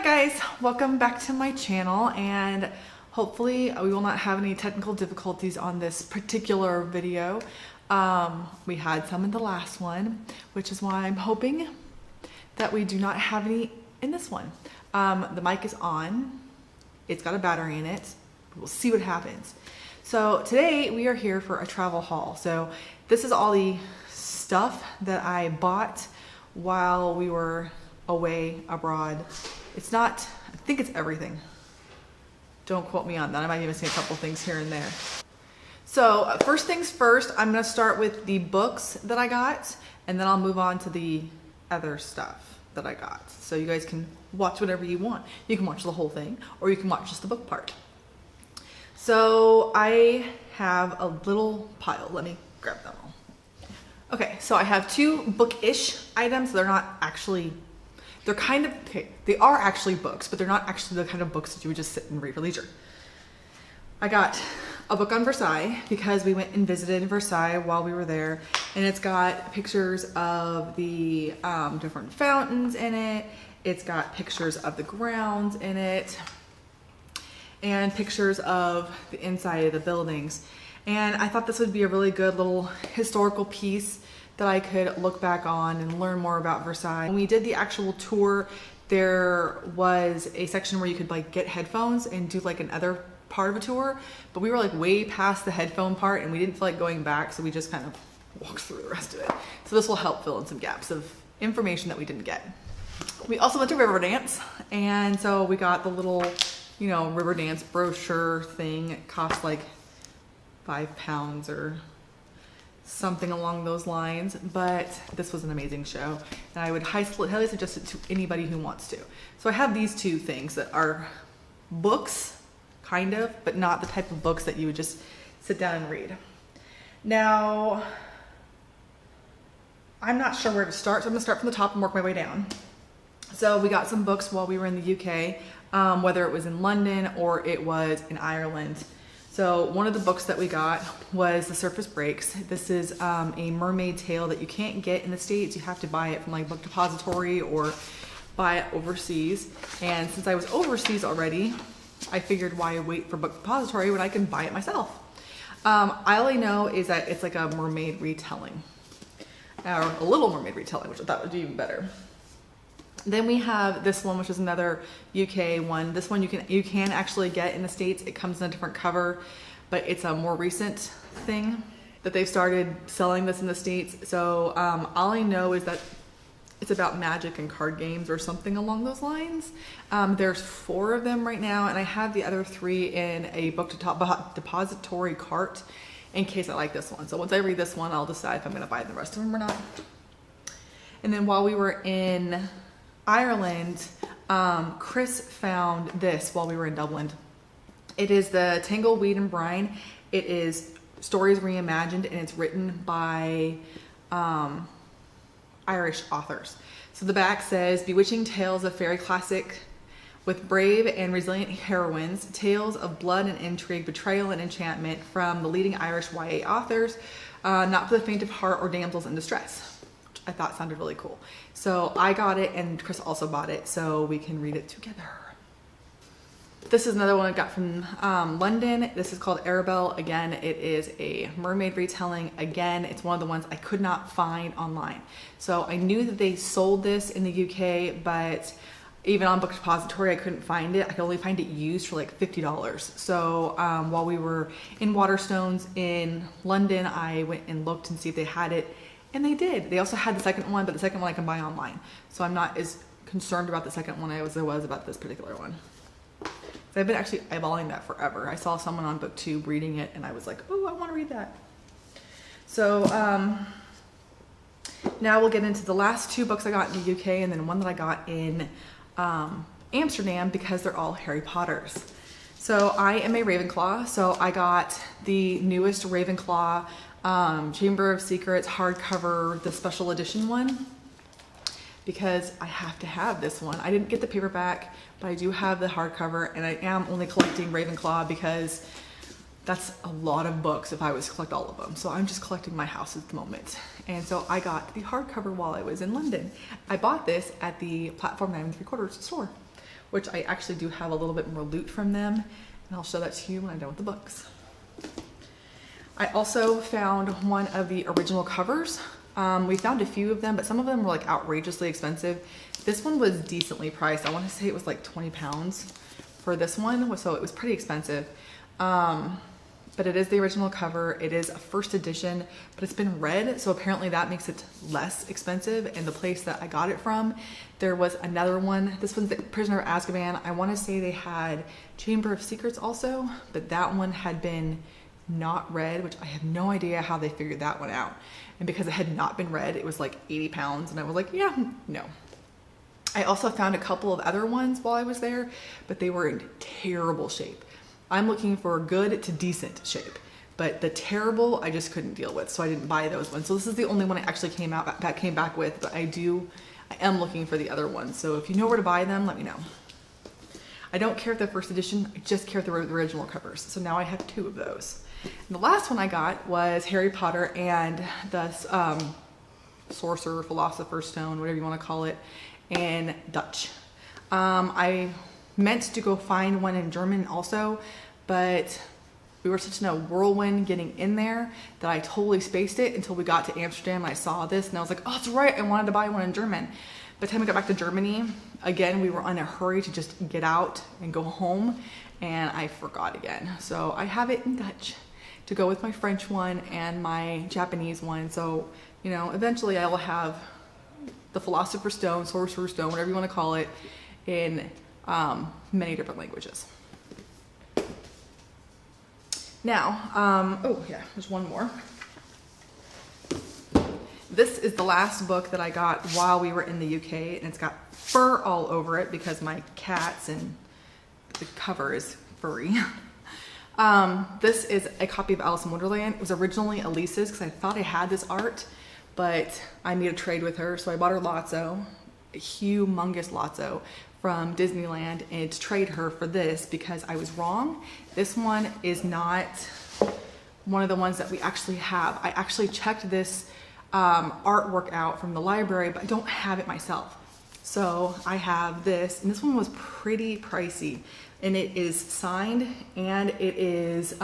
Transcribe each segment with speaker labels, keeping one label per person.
Speaker 1: guys, welcome back to my channel, and hopefully we will not have any technical difficulties on this particular video. We had some in the last one, which is why I'm hoping that we do not have any in this one. The mic is on, it's got a battery in it, we'll see what happens. So today we are here for a travel haul. So this is all the stuff that I bought while we were away abroad. It's not, I think it's everything. Don't quote me on that. I might be missing a couple things here and there. So first things first, I'm gonna start with the books that I got, and then I'll move on to the other stuff that I got. So you guys can watch whatever you want. You can watch the whole thing, or you can watch just the book part. So I have a little pile. Let me grab them all. Okay, so I have two book-ish items. They're not actually, they're kind of, okay, they are actually books, but they're not actually the kind of books that you would just sit and read for leisure. I got a book on Versailles because we went and visited Versailles while we were there, and it's got pictures of the different fountains in it. It's got pictures of the grounds in it, and pictures of the inside of the buildings. And I thought this would be a really good little historical piece that I could look back on and learn more about Versailles. When we did the actual tour, there was a section where you could like get headphones and do like another part of a tour, but we were like way past the headphone part and we didn't feel like going back, so we just kind of walked through the rest of it. So this will help fill in some gaps of information that we didn't get. We also went to Riverdance, and so we got the little, you know, Riverdance brochure thing. It cost like £5 or something along those lines, but this was an amazing show, and I would highly suggest it to anybody who wants to. So I have these two things that are books, kind of, but not the type of books that you would just sit down and read. Now, I'm not sure where to start, so I'm gonna start from the top and work my way down. So we got some books while we were in the UK, whether it was in London or it was in Ireland. So one of the books that we got was The Surface Breaks. This is a mermaid tale that you can't get in the States. You have to buy it from like Book Depository or buy it overseas. And since I was overseas already, I figured why wait for Book Depository when I can buy it myself. All I know is that it's like a mermaid retelling, or a Little Mermaid retelling, which I thought would be even better. Then we have this one, which is another UK one. This one you can actually get in the States. It comes in a different cover, but it's a more recent thing that they've started selling this in the States. So all I know is that it's about magic and card games or something along those lines. There's 4 of them right now, and I have the other 3 in a Book Depository cart in case I like this one. So once I read this one, I'll decide if I'm gonna buy the rest of them or not. And then while we were in Ireland, Chris found this while we were in Dublin. It is the Tangle, Weed and Brine. It is stories reimagined, and it's written by Irish authors. So the back says, bewitching tales of fairy classic with brave and resilient heroines, tales of blood and intrigue, betrayal and enchantment from the leading Irish YA authors, not for the faint of heart or damsels in distress. I thought sounded really cool. So I got it, and Chris also bought it, so we can read it together. This is another one I got from London. This is called Arabelle. Again, it is a mermaid retelling. Again, it's one of the ones I could not find online. So I knew that they sold this in the UK, but even on Book Depository, I couldn't find it. I could only find it used for like $50. So while we were in Waterstones in London, I went and looked and see if they had it. And they did. They also had the second one, but the second one I can buy online. So I'm not as concerned about the second one as I was about this particular one. So I've been actually eyeballing that forever. I saw someone on BookTube reading it, and I was like, oh, I want to read that. So now we'll get into the last 2 books I got in the UK, and then one that I got in Amsterdam, because they're all Harry Potters. So I am a Ravenclaw, so I got the newest Ravenclaw Chamber of Secrets hardcover, the special edition one, because I have to have this one. I didn't get the paperback, but I do have the hardcover, and I am only collecting Ravenclaw because that's a lot of books if I was to collect all of them. So I'm just collecting my house at the moment. And so I got the hardcover while I was in London. I bought this at the Platform 9 3/4 store, which I actually do have a little bit more loot from them, and I'll show that to you when I'm done with the books. I also found one of the original covers. We found a few of them, but some of them were like outrageously expensive. This one was decently priced. I want to say it was like 20 pounds for this one, so it was pretty expensive. But it is the original cover. It is a first edition, but it's been read, so apparently that makes it less expensive. And the place that I got it from, there was another one. This one's the Prisoner of Azkaban. I want to say they had Chamber of Secrets also, but that one had been not read, which I have no idea how they figured that one out. And because it had not been read, it was like 80 pounds, and I was like, yeah, no. I also found a couple of other ones while I was there, but they were in terrible shape. I'm looking for good to decent shape, but the terrible I just couldn't deal with, so I didn't buy those ones. So this is the only one I actually came back with, but I am looking for the other ones. So if you know where to buy them, let me know. I don't care if they're first edition, I just care if they're the original covers. So now I have 2 of those. And the last one I got was Harry Potter and the Sorcerer, Philosopher's Stone, whatever you want to call it, in Dutch. I meant to go find one in German also, but we were such in a whirlwind getting in there that I totally spaced it until we got to Amsterdam and I saw this and I was like, oh, that's right, I wanted to buy one in German. By the time we got back to Germany, again, we were in a hurry to just get out and go home, and I forgot again. So I have it in Dutch to go with my French one and my Japanese one. So, you know, eventually I will have the Philosopher's Stone, Sorcerer's Stone, whatever you want to call it, in many different languages. Now, oh yeah, there's one more. This is the last book that I got while we were in the UK, and it's got fur all over it because my cats and the cover is furry. This is a copy of Alice in Wonderland. It was originally Elise's because I thought I had this art, but I made a trade with her, so I bought her Lotso, a humongous Lotso from Disneyland, and to trade her for this because I was wrong. This one is not one of the ones that we actually have. I actually checked this artwork out from the library, but I don't have it myself. So I have this, and this one was pretty pricey, and it is signed and it is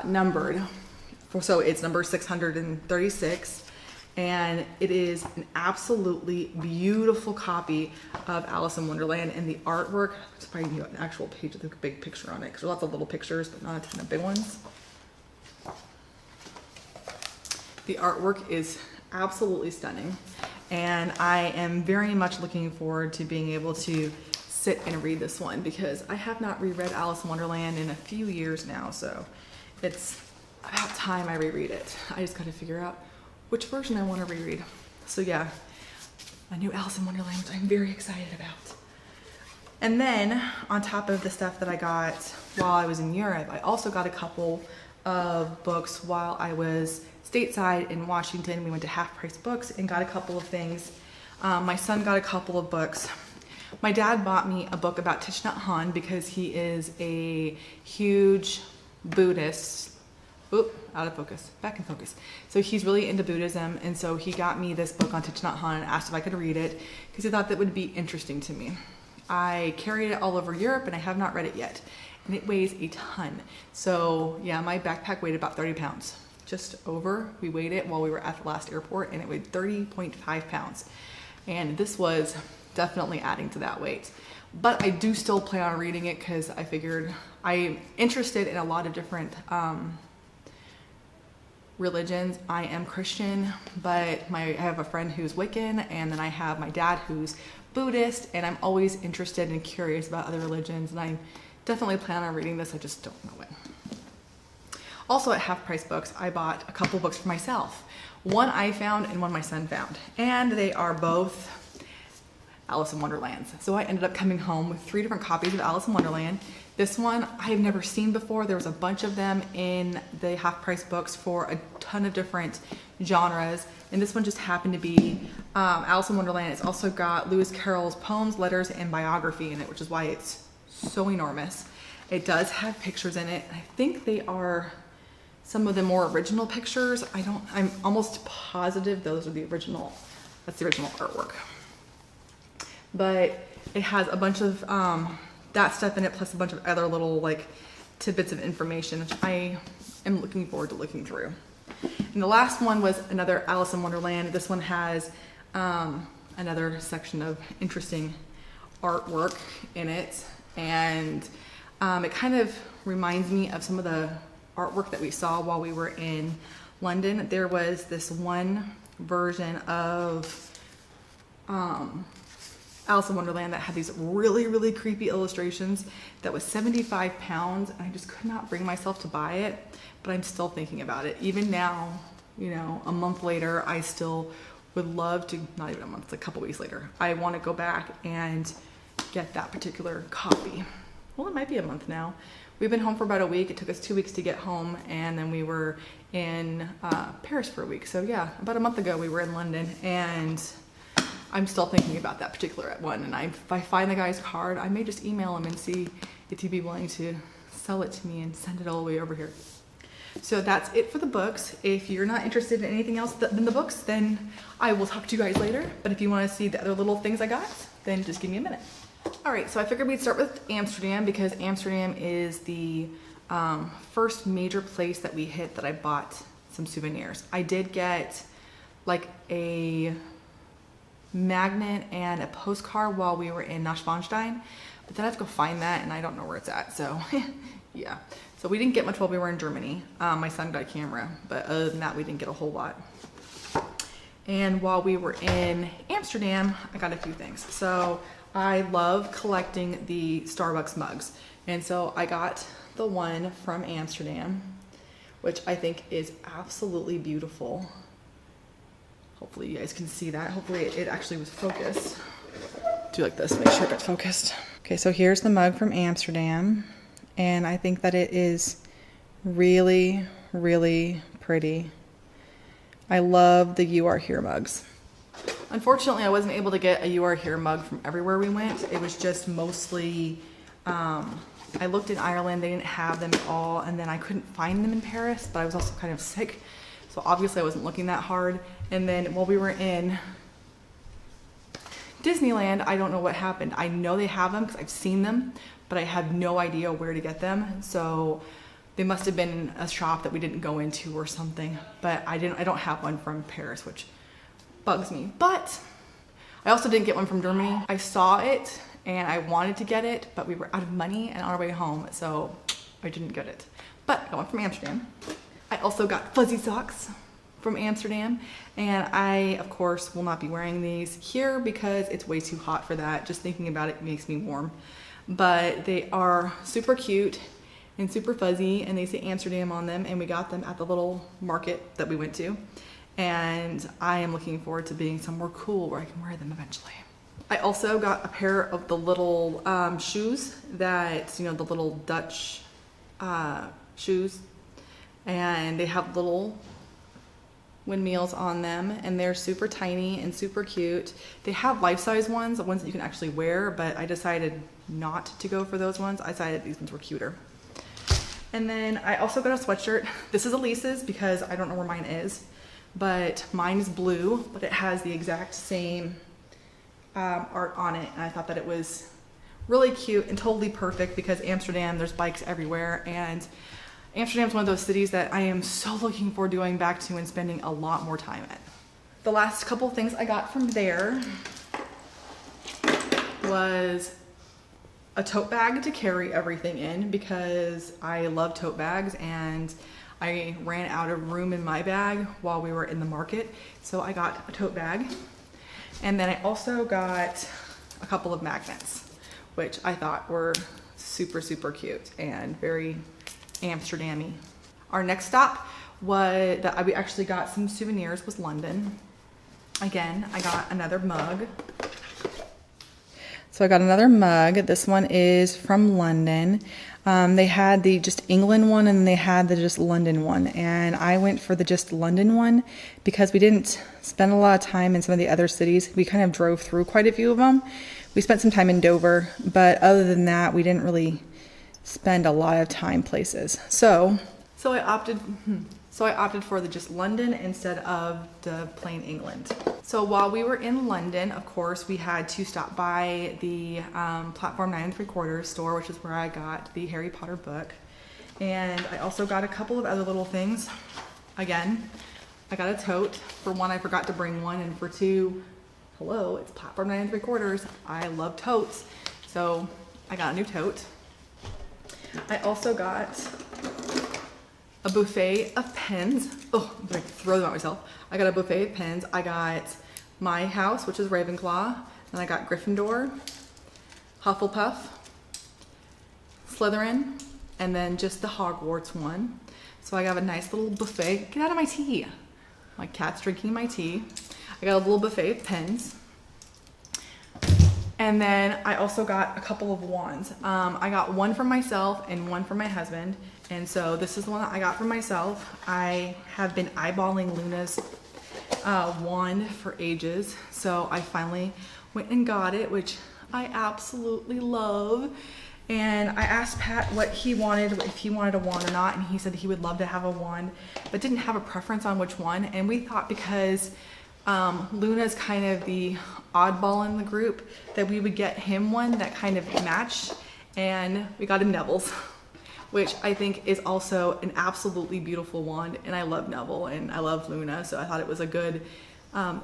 Speaker 1: numbered. So it's number 636, and it is an absolutely beautiful copy of Alice in Wonderland, and the artwork, it's probably an actual page with a big picture on it, because there's lots of little pictures, but not a ton of big ones. The artwork is absolutely stunning, and I am very much looking forward to being able to sit and read this one because I have not reread Alice in Wonderland in a few years now, so it's about time I reread it. I just got to figure out which version I want to reread. So yeah, a new Alice in Wonderland, which I'm very excited about. And then on top of the stuff that I got while I was in Europe, I also got a couple of books while I was stateside in Washington. We went to Half Price Books and got a couple of things. My son got a couple of books. My dad bought me a book about Thich Nhat Hanh because he is a huge Buddhist. Oop, out of focus, back in focus. So he's really into Buddhism, and so he got me this book on Thich Nhat Hanh and asked if I could read it because he thought that would be interesting to me. I carried it all over Europe and I have not read it yet, and it weighs a ton. So yeah, my backpack weighed about 30 pounds. Just over, we weighed it while we were at the last airport, and it weighed 30.5 pounds. And this was definitely adding to that weight. But I do still plan on reading it because I figured I'm interested in a lot of different religions. I am Christian, but I have a friend who's Wiccan, and then I have my dad who's Buddhist, and I'm always interested and curious about other religions, and I definitely plan on reading this. I just don't know when. Also at Half Price Books, I bought a couple books for myself. One I found and one my son found, and they are both Alice in Wonderland. So I ended up coming home with 3 different copies of Alice in Wonderland. This one I have never seen before. There was a bunch of them in the Half Price Books for a ton of different genres, and this one just happened to be Alice in Wonderland. It's also got Lewis Carroll's poems, letters, and biography in it, which is why it's so enormous. It does have pictures in it. I think they are some of the more original pictures. I'm almost positive those are the original, that's the original artwork. But It has a bunch of that stuff in it, plus a bunch of other little like tidbits of information, which I am looking forward to looking through. And the last one was another Alice in Wonderland. This one has another section of interesting artwork in it, and it kind of reminds me of some of the artwork that we saw while we were in London. There was this one version of Alice in Wonderland that had these really, really creepy illustrations that was 75 pounds, and I just could not bring myself to buy it, but I'm still thinking about it. Even now, you know, a month later, I still would love to, not even a month, it's a couple weeks later, I want to go back and get that particular copy. Well, it might be a month now. We've been home for about a week. It took us 2 weeks to get home, and then we were in Paris for a week. So yeah, about a month ago we were in London, and I'm still thinking about that particular one. And if I find the guy's card, I may just email him and see if he'd be willing to sell it to me and send it all the way over here. So that's it for the books. If you're not interested in anything else than the books, then I will talk to you guys later. But if you want to see the other little things I got, then just give me a minute. All right, so I figured we'd start with Amsterdam because Amsterdam is the first major place that we hit that I bought some souvenirs. I did get like a magnet and a postcard while we were in Neuschwanstein, but then I have to go find that and I don't know where it's at, so yeah. So we didn't get much while we were in Germany. My son got a camera, but other than that, we didn't get a whole lot. And while we were in Amsterdam, I got a few things. So I love collecting the Starbucks mugs. And so I got the one from Amsterdam, which I think is absolutely beautiful. Hopefully you guys can see that. Hopefully it actually was focused. Do like this, make sure it gets focused. Okay, so here's the mug from Amsterdam. And I think that it is really, really pretty. I love the You Are Here mugs. Unfortunately, I wasn't able to get a You Are Here mug from everywhere we went. It was just mostly, I looked in Ireland, they didn't have them at all, and then I couldn't find them in Paris, but I was also kind of sick, so obviously I wasn't looking that hard. And then while we were in Disneyland, I don't know what happened. I know they have them because I've seen them, but I have no idea where to get them. So they must have been in a shop that we didn't go into or something, but I don't have one from Paris, which bugs me. But I also didn't get one from Germany. I saw it and I wanted to get it, but we were out of money and on our way home, so I didn't get it. But I got one from Amsterdam. I also got fuzzy socks from Amsterdam, and I, of course, will not be wearing these here because it's way too hot for that. Just thinking about it makes me warm. But they are super cute and super fuzzy, and they say Amsterdam on them, and we got them at the little market that we went to. And I am looking forward to being somewhere cool where I can wear them eventually. I also got a pair of the little shoes that, you know, the little Dutch shoes, and they have little windmills on them, and they're super tiny and super cute. They have life-size ones, the ones that you can actually wear, but I decided not to go for those ones. I decided these ones were cuter. And then I also got a sweatshirt. This is Elise's because I don't know where mine is, but mine is blue, but it has the exact same art on it, and I thought that it was really cute and totally perfect because Amsterdam, there's bikes everywhere, and Amsterdam's one of those cities that I am so looking forward to going back to and spending a lot more time at. The last couple things I got from there was a tote bag to carry everything in because I love tote bags, and I ran out of room in my bag while we were in the market, so I got a tote bag. And then I also got a couple of magnets, which I thought were super, super cute and very Amsterdam-y. Our next stop was that we actually got some souvenirs was London. Again, I got another mug. So I got another mug. This one is from London. They had the just England one and they had the just London one. And I went for the just London one because we didn't spend a lot of time in some of the other cities. We kind of drove through quite a few of them. We spent some time in Dover, but other than that, we didn't really spend a lot of time places. So I opted, So I opted for the just London instead of the plain England. So while we were in London, of course, we had to stop by the Platform 9 3/4 store, which is where I got the Harry Potter book. And I also got a couple of other little things. Again, I got a tote. For one, I forgot to bring one, and for two, hello, it's Platform 9 3/4. I love totes. So I got a new tote. I also got a buffet of pens. Oh, I'm gonna throw them at myself. I got a buffet of pens. I got my house, which is Ravenclaw. And I got Gryffindor, Hufflepuff, Slytherin, and then just the Hogwarts one. So I got a nice little buffet. Get out of my tea. My cat's drinking my tea. I got a little buffet of pens. And then I also got a couple of wands. I got one for myself and one for my husband. And so this is the one that I got for myself. I have been eyeballing Luna's wand for ages. So I finally went and got it, which I absolutely love. And I asked Pat what he wanted, if he wanted a wand or not. And he said he would love to have a wand, but didn't have a preference on which one. And we thought because Luna's kind of the oddball in the group, that we would get him one that kind of matched, and we got him Neville's, which I think is also an absolutely beautiful wand, and I love Neville and I love Luna, so I thought it was a good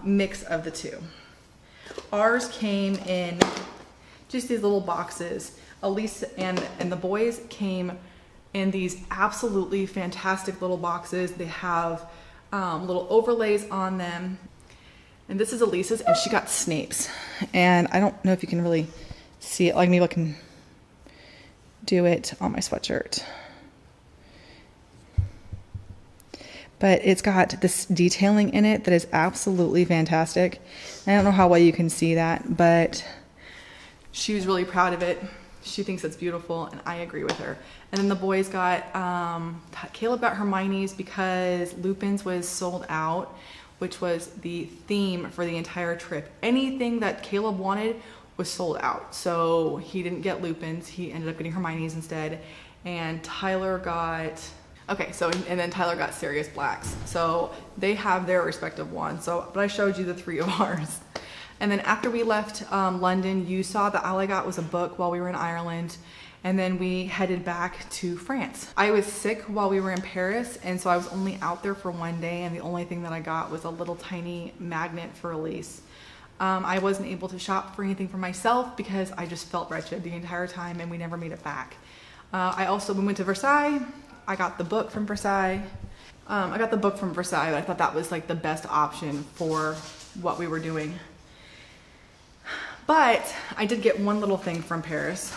Speaker 1: mix of the two. Ours came in just these little boxes. Elise and the boys came in these absolutely fantastic little boxes. They have little overlays on them. And this is Elise's, and she got Snape's. And I don't know if you can really see it. Like, maybe I can do it on my sweatshirt. But it's got this detailing in it that is absolutely fantastic. I don't know how well you can see that, but she was really proud of it. She thinks it's beautiful, and I agree with her. And then the boys got, Caleb got Hermione's because Lupin's was sold out, which was the theme for the entire trip. Anything that Caleb wanted was sold out. So he didn't get Lupin's, he ended up getting Hermione's instead. And Tyler got, and then Tyler got Sirius Black's. So they have their respective ones. So, but I showed you the three of ours. And then after we left London, you saw that all I got was a book while we were in Ireland. And then we headed back to France. I was sick while we were in Paris, and so I was only out there for one day, and the only thing that I got was a little tiny magnet for Elise. I wasn't able to shop for anything for myself because I just felt wretched the entire time, and we never made it back. We went to Versailles. I got the book from Versailles. But I thought that was like the best option for what we were doing. But I did get one little thing from Paris.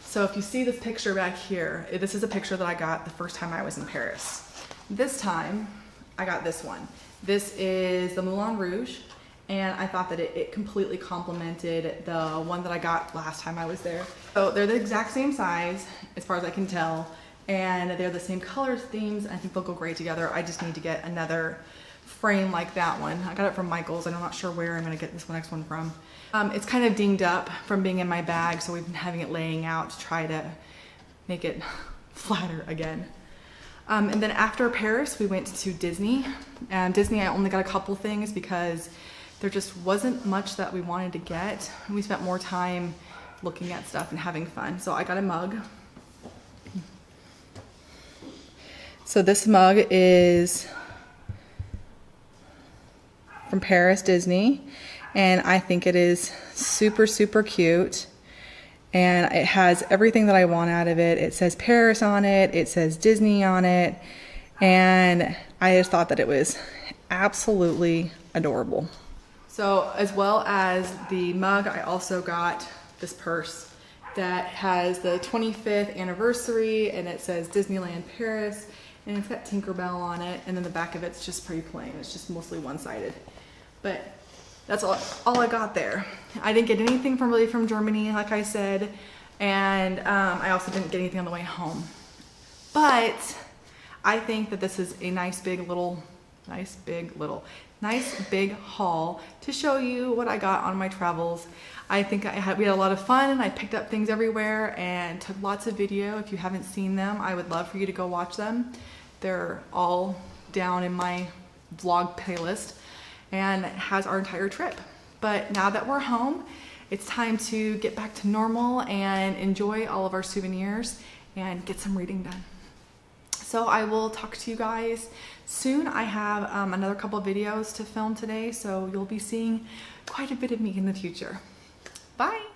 Speaker 1: So if you see this picture back here, this is a picture that I got the first time I was in Paris. This time, I got this one. This is the Moulin Rouge, and I thought that it completely complemented the one that I got last time I was there. So they're the exact same size, as far as I can tell, and they're the same colors, themes, and I think they'll go great together. I just need to get another frame like that one. I got it from Michael's, and I'm not sure where I'm gonna get this next one from. It's kind of dinged up from being in my bag, so we've been having it laying out to try to make it flatter again. And then after Paris, we went to Disney. And Disney, I only got a couple things because there just wasn't much that we wanted to get. We spent more time looking at stuff and having fun. So I got a mug. So this mug is from Paris Disney, and I think it is super, super cute. And it has everything that I want out of it. It says Paris on it, it says Disney on it, and I just thought that it was absolutely adorable. So as well as the mug, I also got this purse that has the 25th anniversary, and it says Disneyland Paris, and it's got Tinkerbell on it, and then the back of it's just pretty plain. It's just mostly one-sided. But that's all I got there. I didn't get anything from Germany, like I said, and I also didn't get anything on the way home. But I think that this is a nice big haul to show you what I got on my travels. I think we had a lot of fun, and I picked up things everywhere and took lots of video. If you haven't seen them, I would love for you to go watch them. They're all down in my vlog playlist and it has our entire trip. But now that we're home, it's time to get back to normal and enjoy all of our souvenirs and get some reading done. So I will talk to you guys soon. I have another couple of videos to film today, so you'll be seeing quite a bit of me in the future. Bye.